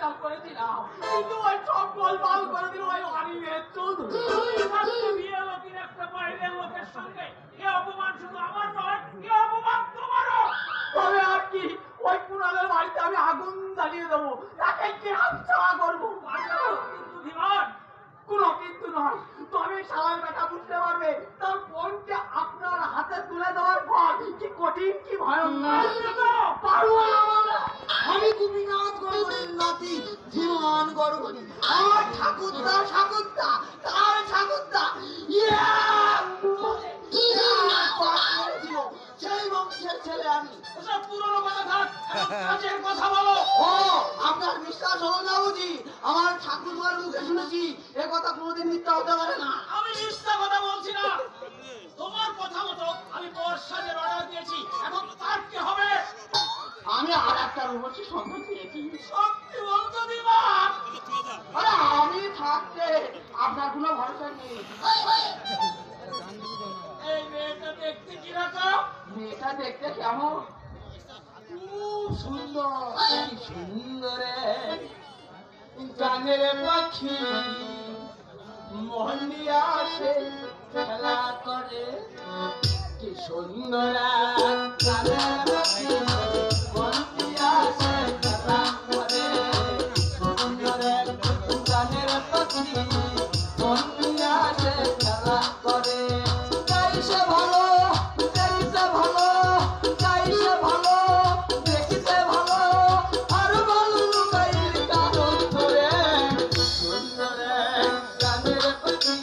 বিশ্বাস করেছিলাম, কিন্তু ওই সব গোলমাল করে দিল ওই অনিমের চৌধুরী। বিয়ে লোকের একটা বাইরের লোকের সঙ্গে এ অপমান শুধু আমার নয়, এ অপমান তোমারও। তবে আর কি, ওই কুণালের বাড়িতে আমি আগুন জ্বালিয়ে দেবো, তাকে কি হাতছাড়া করবো। কিন্তু বিমান কোনো কিন্তু নয়, তবে শালার বেটা বুঝতে পারবে তার বোনকে আপনার হাতে তুলে দেওয়ার পর কি কঠিন কি ভয়ঙ্কর। পারবো না বলে আমি গোপীনাথ গড়গড়ির নাতি জীবন গড়গড়ি, আমার ঠাকুরদা ঠাকুরদা তার ঠাকুরদা সেই বংশের ছেলে আমি। ওসব পুরনো কথা থাক, কাজের কথা বলো। ও আপনার বিশ্বাস হলো না বুঝি? আমার ঠাকুরমার মুখে শুনেছি এ কথা কোনোদিন মিথ্যা হতে পারে না। আমি মিথ্যা কথা বলছি না, তোমার কথা মতো আমি বর্ষাদের অর্ডার দিয়েছি, এখন তার কি হবে? আমি আর একটা রূপসী সন্ধান পেয়েছি। সত্যি বলছো বিমান? আরে আমি থাকতে আপনার কোনো ভরসা নেই। এই মেয়েটা দেখতে কিরকম? মেয়েটা দেখতে কেমন? খুব সুন্দর, কি সুন্দরে গানের পাখি মন নিয়ে আসে খেলা করে, কি সুন্দর গানের পাখি মন নিয়ে আসে খেলা করে, সুন্দর গানের পাখি মন নিয়ে আসে খেলা করে। গাইছে ভালো, গাইছে ভালো, গাইছে ভালো, দেখতে ভালো, আর ভালো গাইল কারণ ধরে, সুন্দর গানের পাখি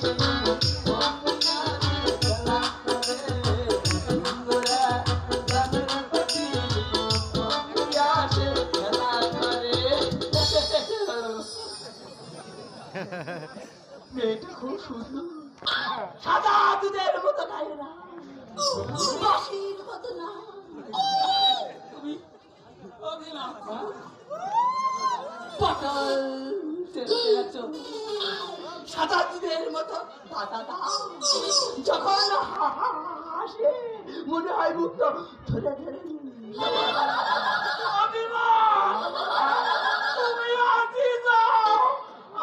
মন নিয়ে আসে খেলা করে, সুন্দর গানের পাখি মন নিয়ে আসে খেলা করে। মেয়েটা খুব সুন্দর, সাদা দুধের মতো গায়ে না, বাঁশির মতো না। তুমি পটল চেয়েছ, সাদা দুধের মতো দাদা দাও, যখন হাসে মনে হয় মুখটা ধরে ধরে তুমি আছি যাও,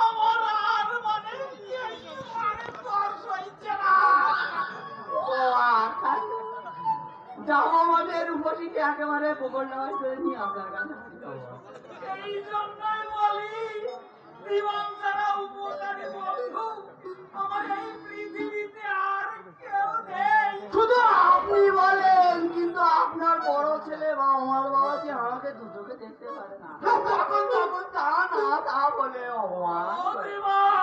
আমার আর মানে যাও আমাদের রূপসীকে একেবারে পোকর নেওয়াই করে নিয়ে আপনার কাছে। এই জন্যই বলি জীবন ছাড়া উপকারী বন্ধু আমার এই পৃথিবীতে আর কেউ নেই। শুধু আপনি বলেন, কিন্তু আপনার বড় ছেলে বা আমার বাবা যে আমাকে দুটোকে দেখতে পারে না, তখন তখন তা না তা বলে অপমান ও করে। জীবন,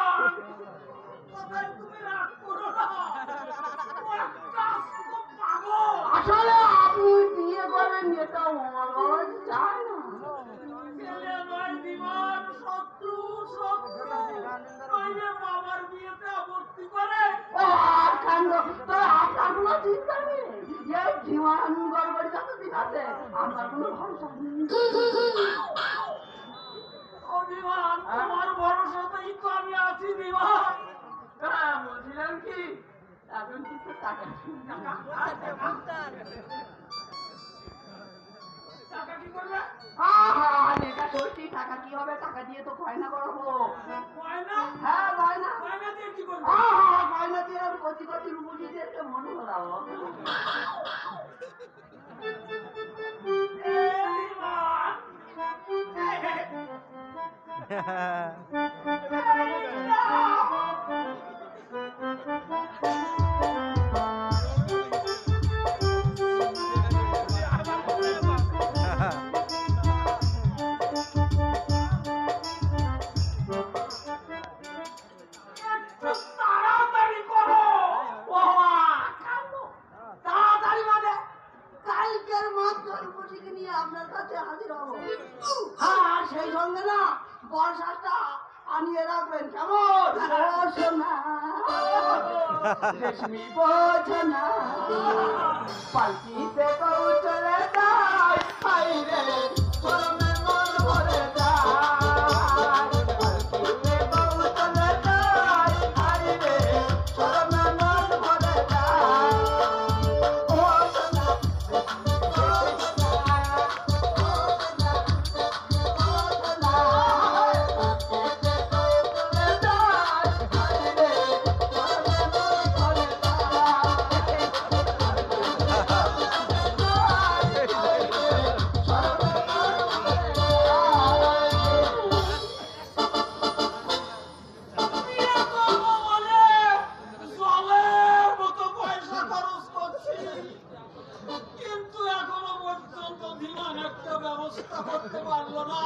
কোথায় তুমি রাগ করো না, ও একটা আস্ত পাগল। আসলে আপনি বিয়ে করেন এটা আমার বাবা চায় না। ছেলে নয় জীবন, শত্রু শত্রু, নইলে বাবার বিয়েতে আপত্তি করে। ও আর কাণ্ড, তবে আপনার কোনো চিন্তা নেই, এই জীবন গড়বড়ি যতদিন আছে আপনার কোনো ভরসা নেই। ও জীবন, তোমার ভরসাতেই তো আমি আছি জীবন। হ্যাঁ, বলছিলাম কি এখন কিছু টাকা টাকা কি করবে? এটা সত্যি, টাকা কি হবে? টাকা দিয়ে তো গয়না করাবো। গয়না? হ্যাঁ গয়না, গয়না দিয়ে কি করবে? গয়না দিয়ে আমি কচি কচি রূপসীদেরকে মনে করাবো। এ জীবন, একটু তাড়াতাড়ি করো। তাড়াতাড়ি মানে কালকের মাত্র রূপসীকে নিয়ে আপনার কাছে হাজির হবো। হ্যাঁ, সেই সঙ্গে না বর্ষাটা আনিয়ে রাখবেন, কেমন? ও সোনা রেশমি বোঝো না, পালকিতে কৌশলে যায়, হাই রে গরমে মন ভরে যায়, পালকিতে কৌশলে যায়, হাই রে গরমে মন ভরে যায়। ও সোনা রেশমি বোঝো না, ও সোনা, ও সোনা, করতে পারলো না